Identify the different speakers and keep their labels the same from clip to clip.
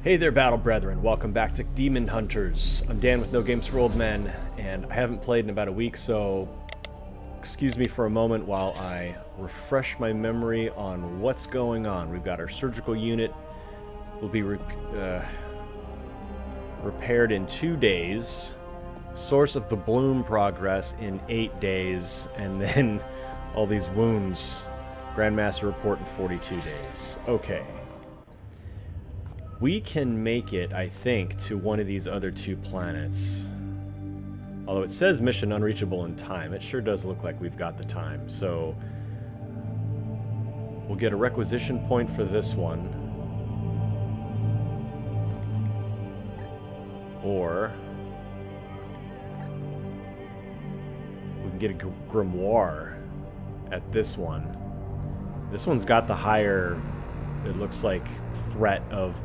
Speaker 1: Hey there, Battle Brethren. Welcome back to Daemonhunters. I'm Dan with No Games for Old Men, and I haven't played in about a week, so excuse me for a moment while I refresh my memory on what's going on. We've got our surgical unit. Will be repaired in 2 days. Source of the Bloom progress in 8 days, and then all these wounds. Grandmaster report in 42 days. Okay. We can make it, I think, to one of these other 2 planets. Although it says mission unreachable in time, it sure does look like we've got the time. So we'll get a requisition point for this one. Or we can get a grimoire at this one. This one's got the higher, it looks like, threat of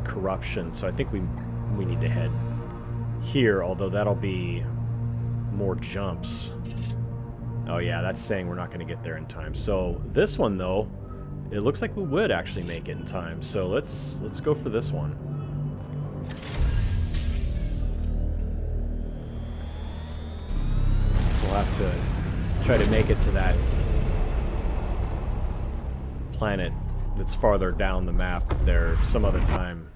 Speaker 1: corruption, so I think we need to head here, although that'll be more jumps. Oh yeah, that's saying we're not going to get there in time. So this one, though, it looks like we would actually make it in time, so let's go for this one. We'll have to try to make it to that planet that's farther down the map there some other time.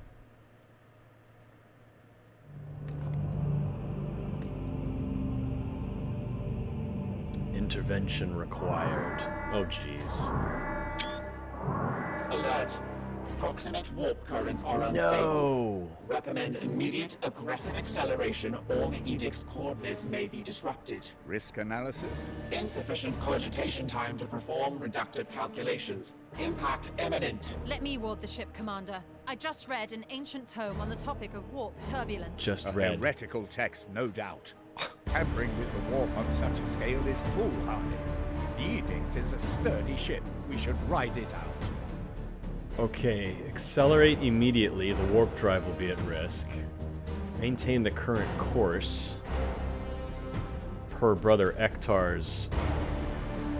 Speaker 1: Intervention required. Oh, jeez.
Speaker 2: Alert. Proximate warp currents are unstable.
Speaker 1: No!
Speaker 2: Recommend immediate aggressive acceleration or the edict's coordinates may be disrupted.
Speaker 3: Risk analysis?
Speaker 2: Insufficient cogitation time to perform reductive calculations. Impact imminent.
Speaker 4: Let me ward the ship, Commander. I just read an ancient tome on the topic of warp turbulence.
Speaker 1: Just
Speaker 3: A
Speaker 1: read.
Speaker 3: heretical text, no doubt. Tampering with the warp on such a scale is foolhardy. The edict is a sturdy ship. We should ride it out.
Speaker 1: Okay, accelerate immediately. The warp drive will be at risk. Maintain the current course. Per Brother Ectar's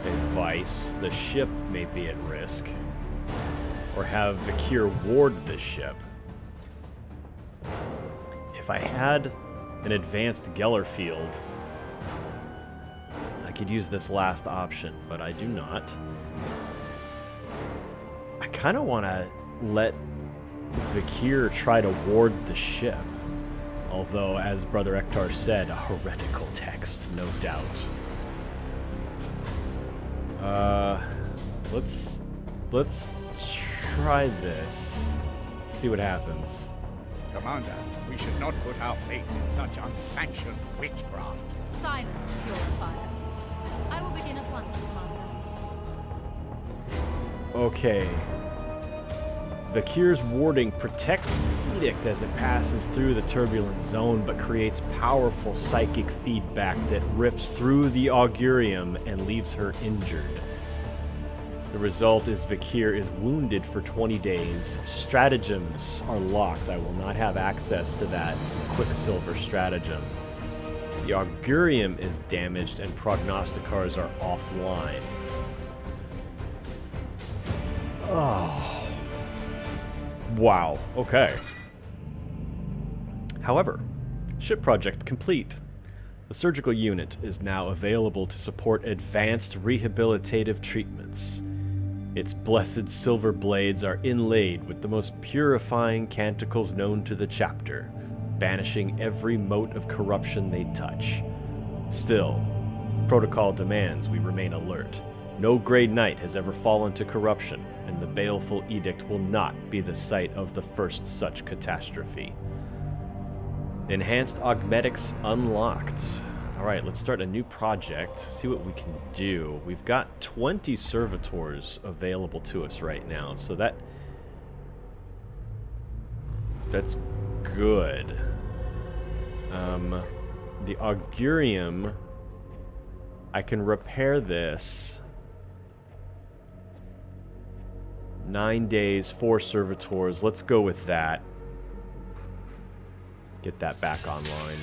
Speaker 1: advice, the ship may be at risk. Or have Vakir ward the ship. If I had an advanced Geller field, I could use this last option, but I do not. I kind of want to let Vakir try to ward the ship. Although, as Brother Ectar said, a heretical text, no doubt. Let's try this. See what happens.
Speaker 3: Commander, we should not put our faith in such unsanctioned witchcraft.
Speaker 4: Silence, Purifier. I will begin at once, Commander.
Speaker 1: Okay. Vakir's warding protects the edict as it passes through the turbulent zone, but creates powerful psychic feedback that rips through the augurium and leaves her injured. The result is Vakir is wounded for 20 days. Stratagems are locked. I will not have access to that Quicksilver stratagem. The augurium is damaged and prognosticars are offline. Oh. Wow. Okay. However, ship project complete. The surgical unit is now available to support advanced rehabilitative treatments. Its blessed silver blades are inlaid with the most purifying canticles known to the chapter, banishing every mote of corruption they touch. Still, protocol demands we remain alert. No Grey Knight has ever fallen to corruption, and the baleful edict will not be the site of the first such catastrophe. Enhanced augmetics unlocked. Alright, let's start a new project, see what we can do. We've got 20 servitors available to us right now, so that's good. The augurium, I can repair this. 9 days, 4 servitors. Let's go with that. Get that back online.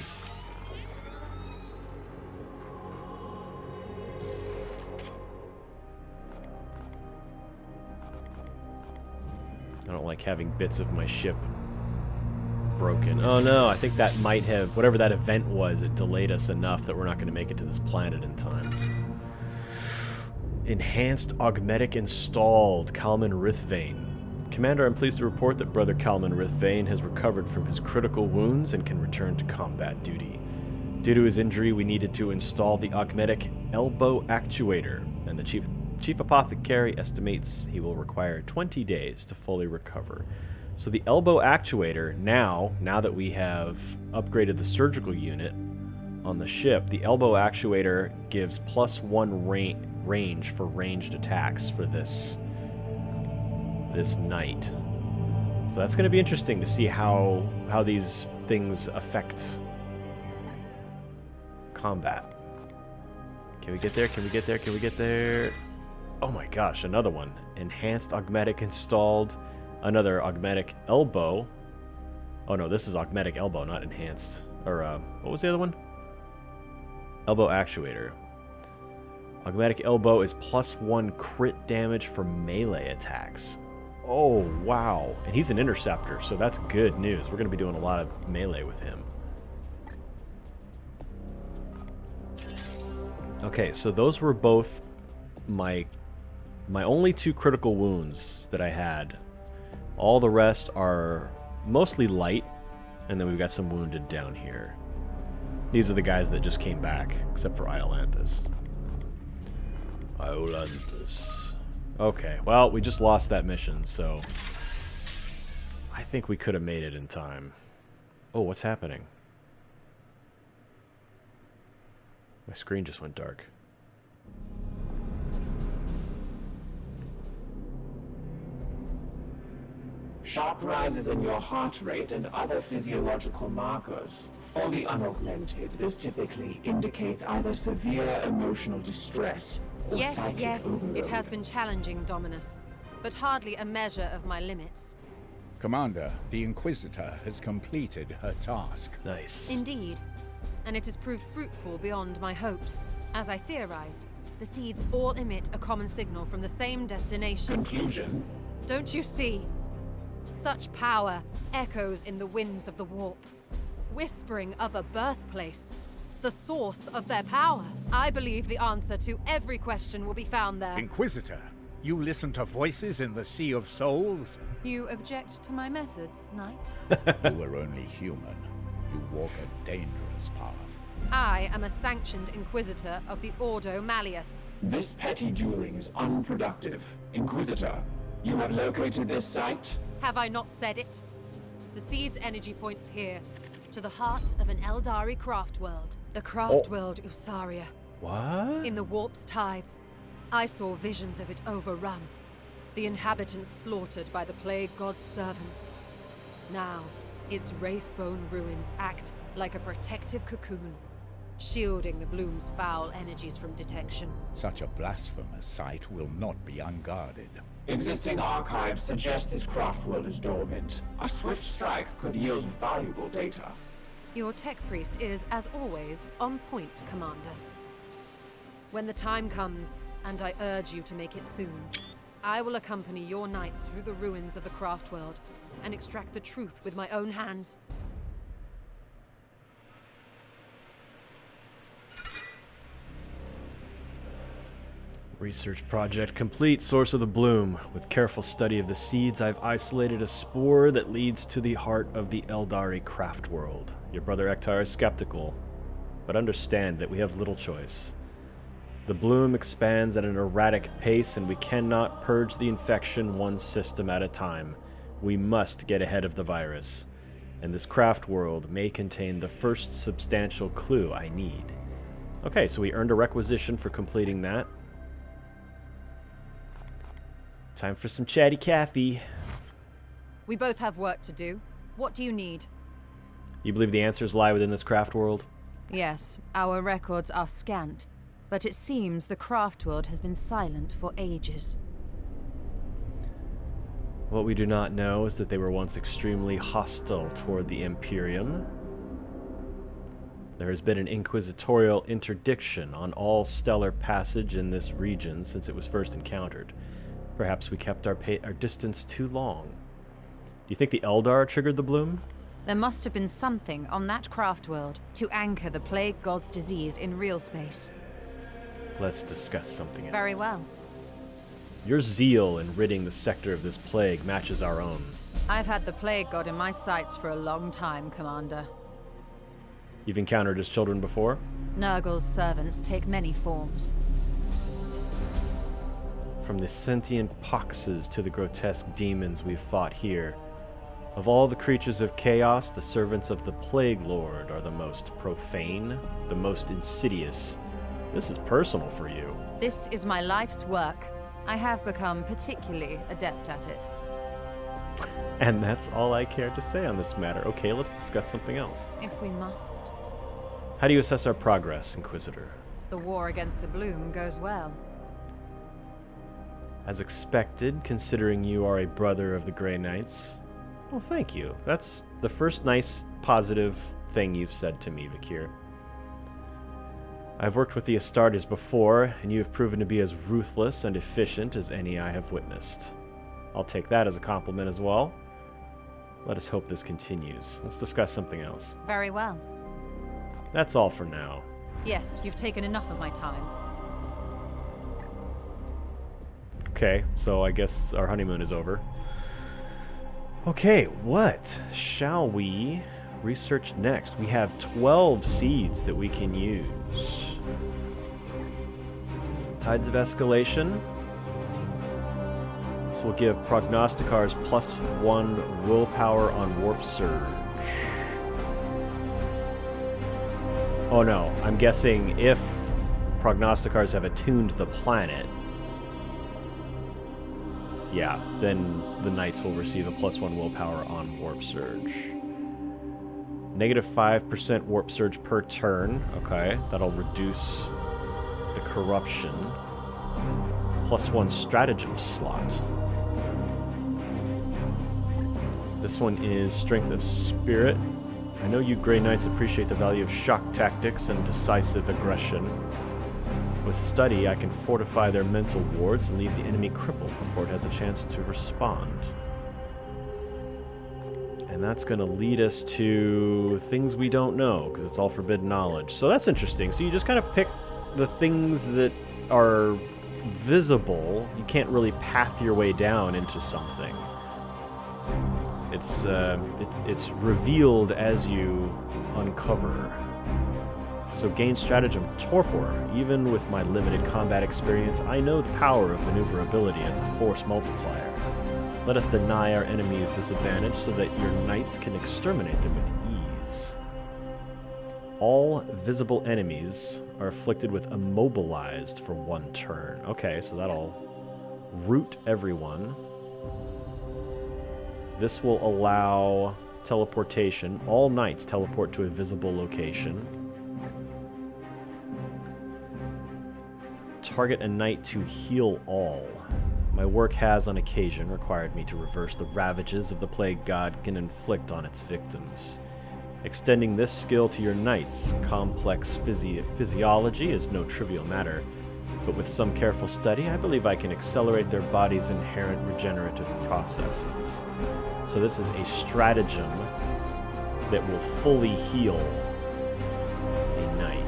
Speaker 1: I don't like having bits of my ship broken. Oh no, I think that might have... Whatever that event was, it delayed us enough that we're not going to make it to this planet in time. Enhanced Augmetic installed. Kalman Rithvane. Commander, I'm pleased to report that Brother Kalman Rithvane has recovered from his critical wounds and can return to combat duty. Due to his injury, we needed to install the Augmetic Elbow Actuator, and the Chief Apothecary estimates he will require 20 days to fully recover. So the Elbow Actuator, now that we have upgraded the surgical unit on the ship, the Elbow Actuator gives +1 range for ranged attacks for this night. So that's going to be interesting to see how these things affect combat. Can we get there? Can we get there? Can we get there? Oh my gosh, another one. Enhanced Augmetic installed. Another Augmetic Elbow. Oh no, this is Augmetic Elbow, not enhanced. Or, what was the other one? Elbow Actuator. Augmetic Elbow is +1 crit damage for melee attacks. Oh, wow. And he's an interceptor, so that's good news. We're going to be doing a lot of melee with him. Okay, so those were both my only 2 critical wounds that I had. All the rest are mostly light, and then we've got some wounded down here. These are the guys that just came back, except for Iolanthus. Iolanthus. Okay, well, we just lost that mission, so I think we could have made it in time. Oh, what's happening? My screen just went dark.
Speaker 2: Sharp rises in your heart rate and other physiological markers. For the unaugmented, this typically indicates either severe emotional distress or
Speaker 4: Yes,
Speaker 2: psychic
Speaker 4: yes,
Speaker 2: overload.
Speaker 4: it has been challenging, Dominus, but hardly a measure of my limits.
Speaker 3: Commander, the Inquisitor has completed her task.
Speaker 1: Nice.
Speaker 4: Indeed, and it has proved fruitful beyond my hopes. As I theorized, the seeds all emit a common signal from the same destination.
Speaker 2: Conclusion.
Speaker 4: Don't you see? Such power echoes in the winds of the warp, whispering of a birthplace, the source of their power. I believe the answer to every question will be found there.
Speaker 3: Inquisitor, you listen to voices in the Sea of Souls?
Speaker 4: You object to my methods, Knight?
Speaker 3: You are only human. You walk a dangerous path.
Speaker 4: I am a sanctioned Inquisitor of the Ordo Malleus.
Speaker 2: This petty dueling is unproductive. Inquisitor, you have located this site?
Speaker 4: Have I not said it? The seed's energy points here, to the heart of an Eldari craft world. The craft world Usaria.
Speaker 1: What?
Speaker 4: In the warp's tides, I saw visions of it overrun. The inhabitants slaughtered by the plague god's servants. Now, its wraithbone ruins act like a protective cocoon, shielding the bloom's foul energies from detection.
Speaker 3: Such a blasphemous sight will not be unguarded.
Speaker 2: Existing archives suggest this craft world is dormant. A swift strike could yield valuable data.
Speaker 4: Your tech priest is, as always, on point, Commander. When the time comes, and I urge you to make it soon, I will accompany your knights through the ruins of the craft world and extract the truth with my own hands.
Speaker 1: Research project complete. Source of the bloom. With careful study of the seeds, I've isolated a spore that leads to the heart of the Eldari craft world. Your brother Ectar is skeptical, but understand that we have little choice. The bloom expands at an erratic pace, and we cannot purge the infection one system at a time. We must get ahead of the virus, and this craft world may contain the first substantial clue I need. Okay, so we earned a requisition for completing that. Time for some chatty Cathy.
Speaker 4: We both have work to do. What do you need?
Speaker 1: You believe the answers lie within this craft world?
Speaker 4: Yes, our records are scant, but it seems the craft world has been silent for ages.
Speaker 1: What we do not know is that they were once extremely hostile toward the Imperium. There has been an inquisitorial interdiction on all stellar passage in this region since it was first encountered. Perhaps we kept our distance too long. Do you think the Eldar triggered the bloom?
Speaker 4: There must have been something on that craft world to anchor the plague god's disease in real space.
Speaker 1: Let's discuss something else.
Speaker 4: Very well.
Speaker 1: Your zeal in ridding the sector of this plague matches our own.
Speaker 4: I've had the plague god in my sights for a long time, Commander.
Speaker 1: You've encountered his children before?
Speaker 4: Nurgle's servants take many forms.
Speaker 1: From the sentient poxes to the grotesque demons we've fought here, of all the creatures of chaos, the servants of the Plague Lord are the most profane, the most insidious. This is personal for you.
Speaker 4: This is my life's work. I have become particularly adept at it.
Speaker 1: And that's all I care to say on this matter. Okay, let's discuss something else.
Speaker 4: If we must.
Speaker 1: How do you assess our progress, Inquisitor?
Speaker 4: The war against the Bloom goes well.
Speaker 1: As expected, considering you are a brother of the Grey Knights. Well, thank you. That's the first nice, positive thing you've said to me, Vakir. I've worked with the Astartes before, and you have proven to be as ruthless and efficient as any I have witnessed. I'll take that as a compliment as well. Let us hope this continues. Let's discuss something else.
Speaker 4: Very well.
Speaker 1: That's all for now.
Speaker 4: Yes, you've taken enough of my time.
Speaker 1: Okay, so I guess our honeymoon is over. Okay, what shall we research next? We have 12 seeds that we can use. Tides of Escalation. This will give prognosticars +1 willpower on Warp Surge. Oh no, I'm guessing if prognosticars have attuned the planet, yeah, then the Knights will receive a +1 willpower on Warp Surge. -5% Warp Surge per turn. Okay, that'll reduce the corruption. +1 stratagem slot. This one is Strength of Spirit. I know you Grey Knights appreciate the value of shock tactics and decisive aggression. With study, I can fortify their mental wards and leave the enemy crippled before it has a chance to respond. And that's going to lead us to things we don't know, because it's all forbidden knowledge. So that's interesting. So you just kind of pick the things that are visible. You can't really path your way down into something. It's revealed as you uncover. So gain stratagem torpor. Even with my limited combat experience, I know the power of maneuverability as a force multiplier. Let us deny our enemies this advantage so that your knights can exterminate them with ease. All visible enemies are afflicted with immobilized for 1 turn. Okay, so that'll root everyone. This will allow teleportation. All knights teleport to a visible location. Target a knight to heal all. My work has, on occasion, required me to reverse the ravages of the plague god can inflict on its victims. Extending this skill to your knights' complex physiology is no trivial matter, but with some careful study, I believe I can accelerate their body's inherent regenerative processes. So this is a stratagem that will fully heal a knight.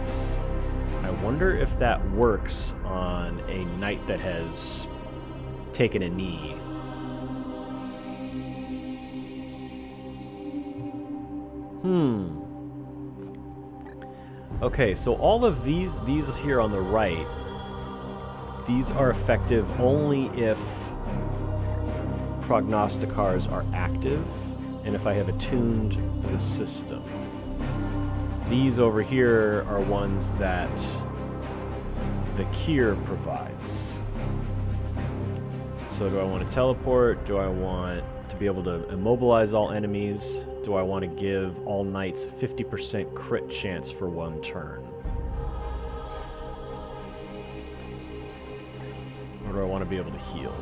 Speaker 1: I wonder if that works on a knight that has taken a knee. Okay, so all of these here on the right, these are effective only if prognosticars are active and if I have attuned the system. These over here are ones that Vakir provides. So do I want to teleport? Do I want to be able to immobilize all enemies? Do I want to give all knights 50% crit chance for 1 turn? Or do I want to be able to heal?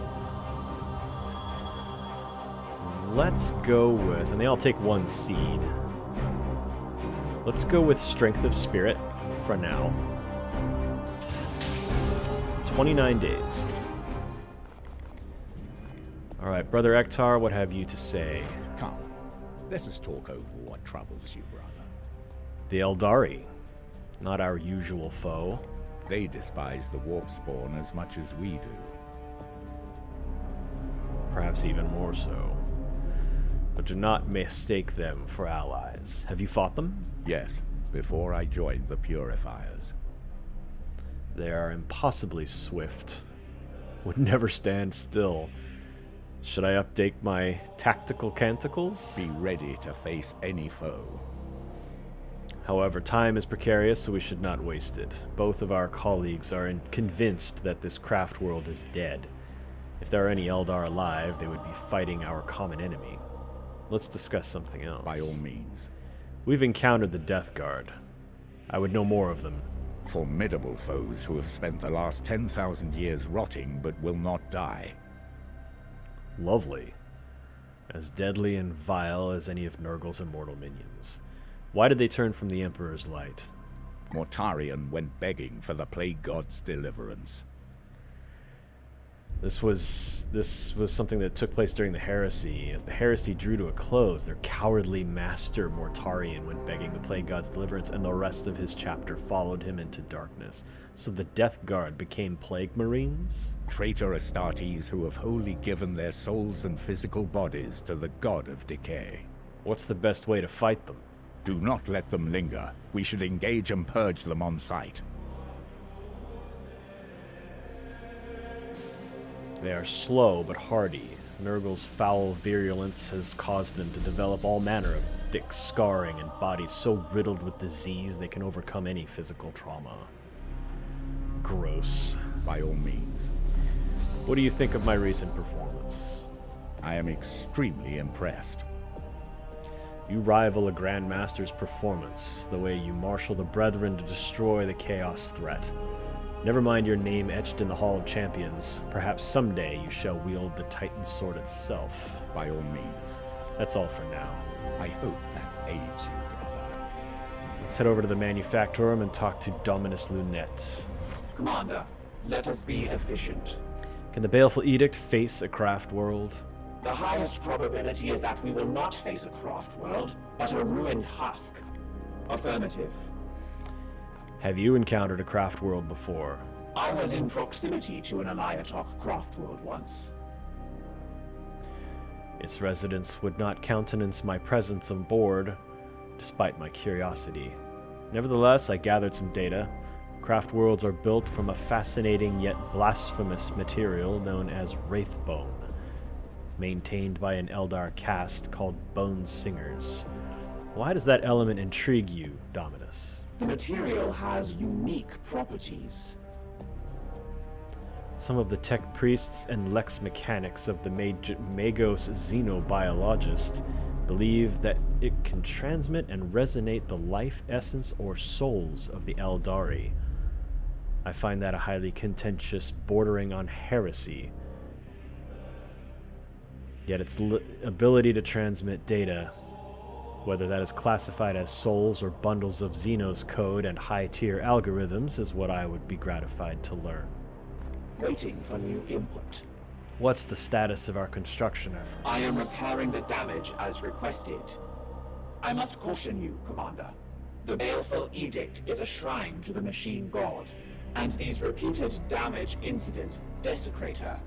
Speaker 1: Let's go with, and they all take 1 seed. Let's go with Strength of Spirit for now. 29 days. Alright, Brother Ectar, what have you to say?
Speaker 3: Come. Let us talk over what troubles you, brother.
Speaker 1: The Eldari. Not our usual foe.
Speaker 3: They despise the warp spawn as much as we do.
Speaker 1: Perhaps even more so. But do not mistake them for allies. Have you fought them?
Speaker 3: Yes, before I joined the Purifiers.
Speaker 1: They are impossibly swift. Would never stand still. Should I update my tactical canticles?
Speaker 3: Be ready to face any foe.
Speaker 1: However, time is precarious, so we should not waste it. Both of our colleagues are convinced that this craft world is dead. If there are any Eldar alive, they would be fighting our common enemy. Let's discuss something else.
Speaker 3: By all means.
Speaker 1: We've encountered the Death Guard. I would know more of them.
Speaker 3: Formidable foes who have spent the last 10,000 years rotting but will not die.
Speaker 1: Lovely. As deadly and vile as any of Nurgle's immortal minions. Why did they turn from the Emperor's light?
Speaker 3: Mortarion went begging for the Plague God's deliverance.
Speaker 1: This was something that took place during the Heresy. As the Heresy drew to a close, their cowardly master Mortarion went begging the Plague God's deliverance, and the rest of his chapter followed him into darkness. So the Death Guard became Plague Marines?
Speaker 3: Traitor Astartes who have wholly given their souls and physical bodies to the God of Decay.
Speaker 1: What's the best way to fight them?
Speaker 3: Do not let them linger. We should engage and purge them on sight.
Speaker 1: They are slow but hardy. Nurgle's foul virulence has caused them to develop all manner of thick scarring and bodies so riddled with disease they can overcome any physical trauma. Gross.
Speaker 3: By all means.
Speaker 1: What do you think of my recent performance?
Speaker 3: I am extremely impressed.
Speaker 1: You rival a Grandmaster's performance, the way you marshal the Brethren to destroy the Chaos threat. Never mind your name etched in the Hall of Champions. Perhaps someday you shall wield the Titan sword itself.
Speaker 3: By all means.
Speaker 1: That's all for now.
Speaker 3: I hope that aids you, brother.
Speaker 1: Let's head over to the Manufactorum and talk to Dominus Lunette.
Speaker 2: Commander, let us be efficient.
Speaker 1: Can the Baleful Edict face a craft world?
Speaker 2: The highest probability is that we will not face a craft world, but a ruined husk. Affirmative.
Speaker 1: Have you encountered a craft world before?
Speaker 2: I was in proximity to an Eliatok craft world once.
Speaker 1: Its residents would not countenance my presence on board, despite my curiosity. Nevertheless, I gathered some data. Craft worlds are built from a fascinating yet blasphemous material known as Wraithbone, maintained by an Eldar caste called Bone Singers. Why does that element intrigue you, Dominus?
Speaker 2: The material has unique properties.
Speaker 1: Some of the tech priests and lex mechanics of the Magos xenobiologist believe that it can transmit and resonate the life essence or souls of the Eldari. I find that a highly contentious, bordering on heresy. Yet its ability to transmit data, whether that is classified as souls or bundles of Xenos code and high-tier algorithms, is what I would be gratified to learn.
Speaker 2: Waiting for new input.
Speaker 1: What's the status of our construction effort?
Speaker 2: I am repairing the damage as requested. I must caution you, Commander. The Baleful Edict is a shrine to the Machine God, and these repeated damage incidents desecrate her.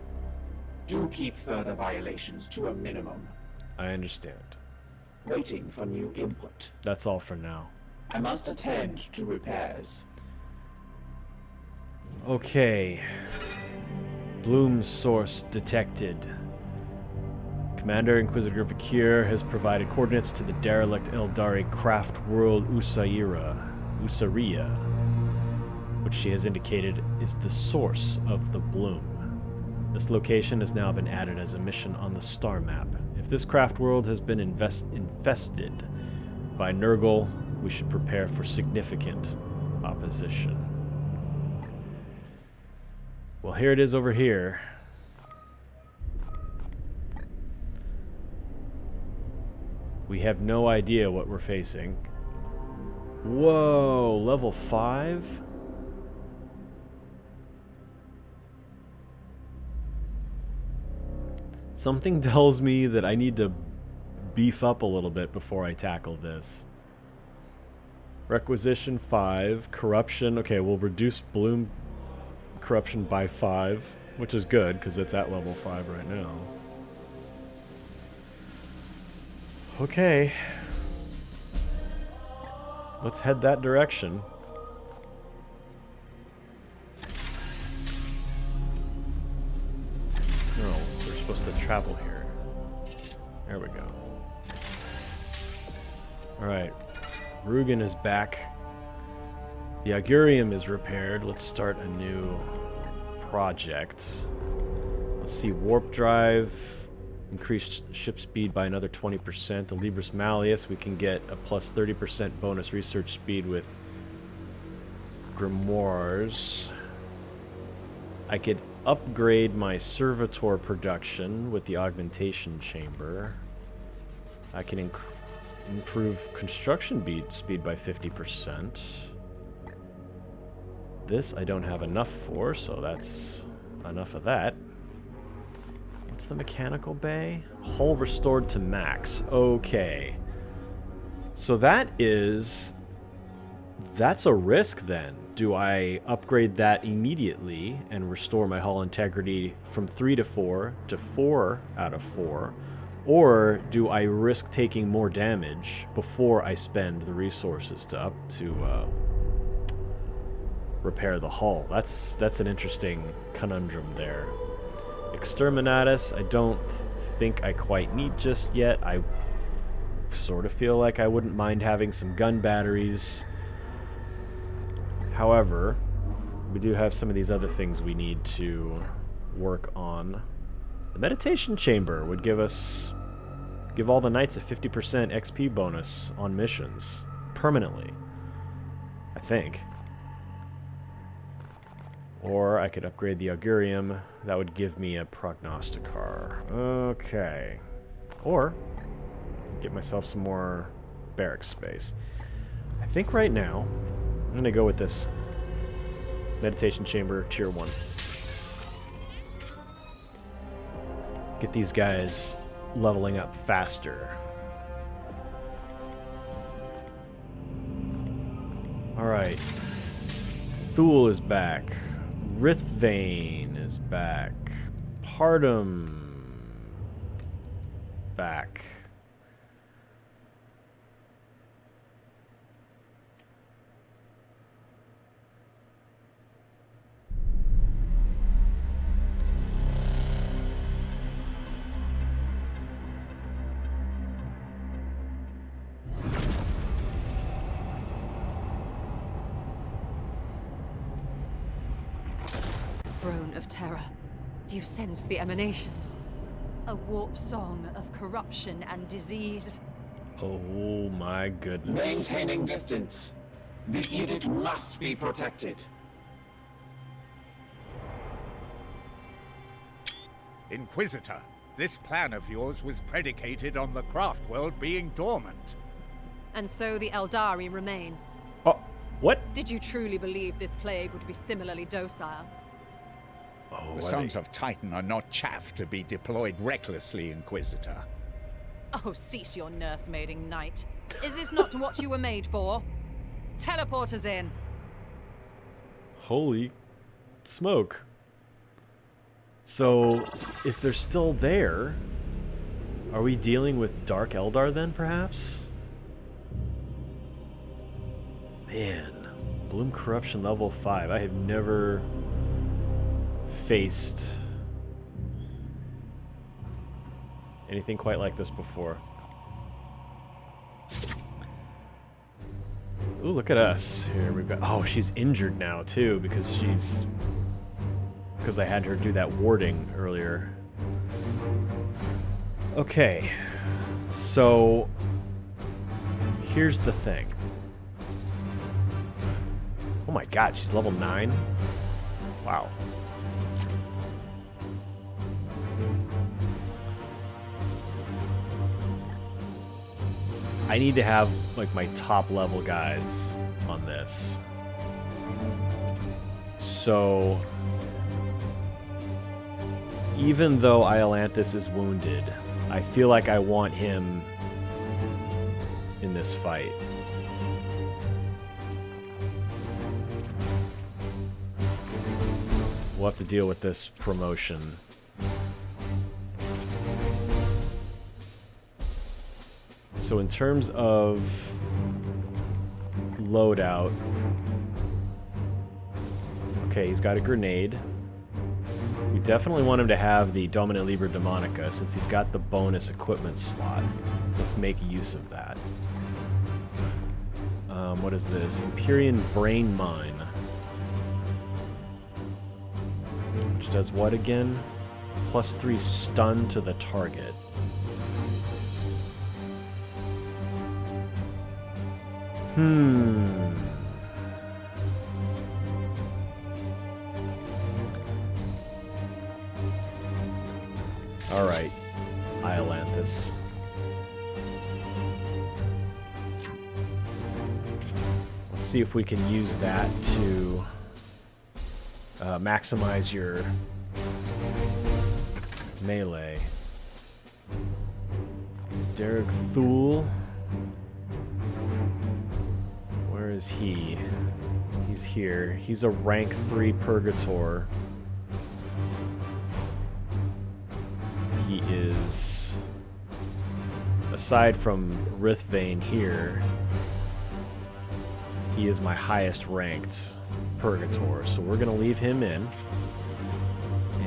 Speaker 2: Do keep further violations to a minimum.
Speaker 1: I understand.
Speaker 2: Waiting for new input.
Speaker 1: That's all for now.
Speaker 2: I must attend to repairs.
Speaker 1: Okay. Bloom's source detected. Commander Inquisitor Vakir has provided coordinates to the derelict Eldari craft world Usaria, which she has indicated is the source of the bloom. This location has now been added as a mission on the star map. If this craft world has been infested by Nurgle, we should prepare for significant opposition. Well, here it is over here. We have no idea what we're facing. Whoa, level 5? Something tells me that I need to beef up a little bit before I tackle this. Requisition 5. Corruption. Okay, we'll reduce bloom corruption by 5, which is good because it's at level 5 right now. Okay. Let's head that direction. No, we're supposed to travel here. There we go. Alright. Rugen is back. The Augurium is repaired. Let's start a new project. Let's see. Warp drive. Increased ship speed by another 20%. The Libris Malleus, we can get a plus 30% bonus research speed with grimoires. I could upgrade my servitor production with the augmentation chamber. I can improve construction speed by 50%. This I don't have enough for, so that's enough of that. What's the mechanical bay? Hull restored to max. Okay. So that's a risk then. Do I upgrade that immediately and restore my hull integrity from 3 to 4 to 4 out of 4? Or do I risk taking more damage before I spend the resources to repair the hull? That's an interesting conundrum there. Exterminatus, I don't think I quite need just yet. I sort of feel like I wouldn't mind having some gun batteries. However, we do have some of these other things we need to work on. The meditation chamber would give all the knights a 50% XP bonus on missions permanently, I think. Or I could upgrade the Augurium. That would give me a prognosticar. Okay. Or get myself some more barrack space. I think right now I'm going to go with this meditation chamber tier 1. Get these guys leveling up faster. Alright. Thule is back. Rithvane is back. Pardum back.
Speaker 4: Throne of Terror. Do you sense the emanations? A warp song of corruption and disease.
Speaker 1: Oh my goodness.
Speaker 2: Maintaining distance. The edict must be protected.
Speaker 3: Inquisitor, this plan of yours was predicated on the craft world being dormant.
Speaker 4: And so the Eldari remain.
Speaker 1: Oh, what?
Speaker 4: Did you truly believe this plague would be similarly docile?
Speaker 1: Oh,
Speaker 3: The Sons of Titan are not chaff to be deployed recklessly, Inquisitor.
Speaker 4: Oh, cease your nursemaiding, knight. Is this not what you were made for? Teleport us in.
Speaker 1: Holy smoke. So, if they're still there, are we dealing with Dark Eldar then, perhaps? Man, Bloom Corruption level 5. I have never faced anything quite like this before. Ooh, look at us. Here we've got... Oh, she's injured now, too, because I had her do that warding earlier. Okay. So... here's the thing. Oh my god, she's level 9? Wow. I need to have, like, my top level guys on this. So, even though Iolanthus is wounded, I feel like I want him in this fight. We'll have to deal with this promotion. So in terms of loadout, okay, he's got a grenade. We definitely want him to have the Domine Liber Demonica since he's got the bonus equipment slot. Let's make use of that. What is this? Empyrean Brain Mine. Which does what again? +3 stun to the target. Alright, Iolanthus. Let's see if we can use that to maximize your melee. Derek Thule. Where is he? He's here. He's a rank 3 Purgator. He is, aside from Rithvane here, he is my highest ranked Purgator, so we're going to leave him in.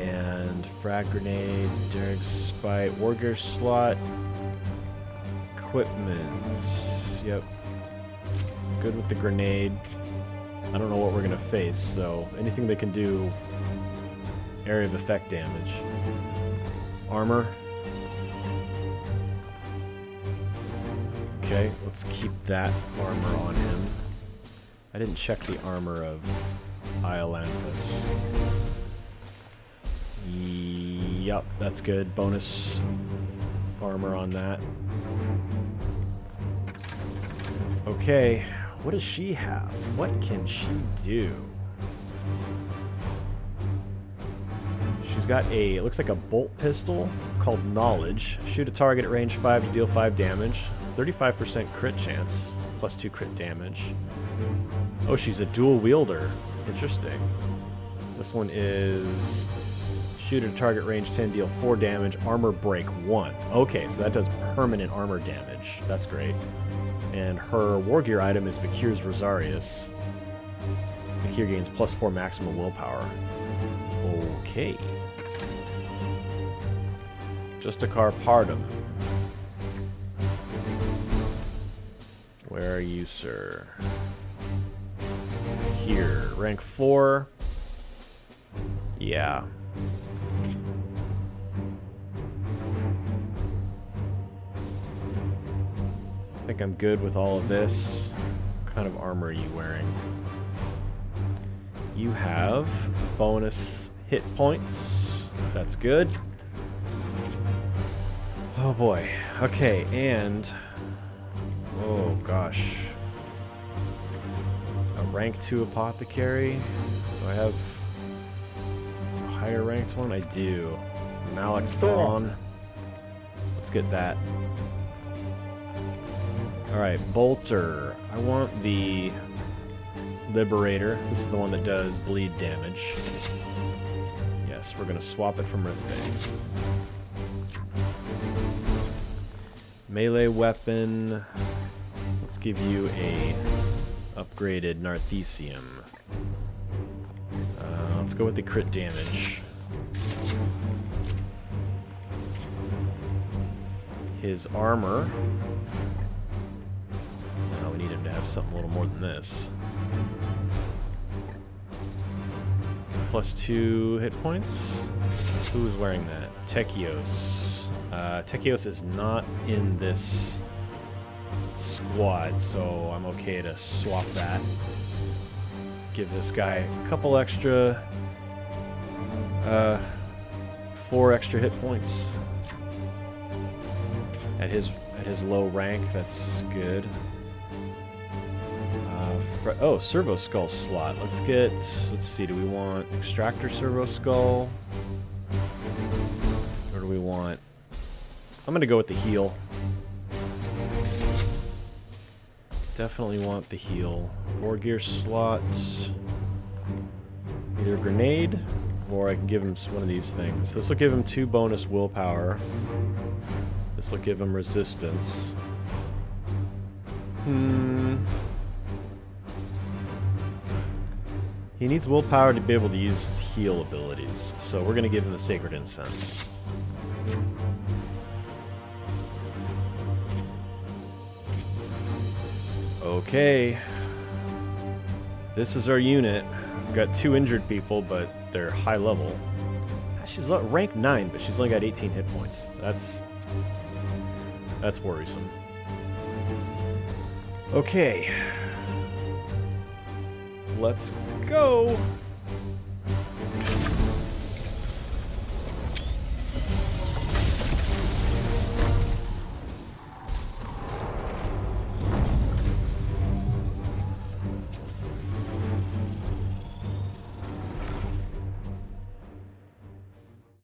Speaker 1: And Frag Grenade, Derek's Spite, Wargear Slot, Equipment. Yep. Good with the grenade. I don't know what we're going to face, so anything they can do, area of effect damage. Armor. Okay, let's keep that armor on him. I didn't check the armor of Iolanthus. Yup, that's good. Bonus armor on that. Okay, what does she have? What can she do? She's got a, it looks like a bolt pistol called Knowledge. Shoot a target at range 5 to deal 5 damage. 35% crit chance, +2 crit damage. Oh, she's a dual wielder. Interesting. This one is shoot at a target range 10, deal 4 damage, armor break 1. Okay, so that does permanent armor damage. That's great. And her war gear item is Vakir's Rosarius. Vakir gains +4 maximum willpower. Okay. Justicar Pardum. Where are you, sir? Here. Rank 4. Yeah. I think I'm good with all of this. What kind of armor are you wearing? You have bonus hit points. That's good. Oh boy. Okay, and... oh gosh. A rank 2 apothecary? Do I have a higher ranked one? I do. Malik Thrawn. Let's get that. Alright, Bolter. I want the Liberator. This is the one that does bleed damage. Yes, we're going to swap it from Rithbane. Melee weapon. Let's give you a upgraded Narthesium. Let's go with the crit damage. His armor. No, we need him to have something a little more than this. +2 hit points. Who's wearing that? Techios. Techios is not in this squad, so I'm okay to swap that. Give this guy a couple extra, 4 extra hit points. At his low rank, that's good. Oh, Servo Skull slot. Let's see, do we want Extractor Servo Skull? Or do we want... I'm gonna go with the heal. Definitely want the heal. War gear slot. Either a grenade, or I can give him one of these things. This will give him 2 bonus willpower. This will give him resistance. He needs willpower to be able to use his heal abilities, so we're going to give him the Sacred Incense. Okay. This is our unit. We've got 2 injured people, but they're high level. She's rank 9, but she's only got 18 hit points. That's worrisome. Okay. Let's go!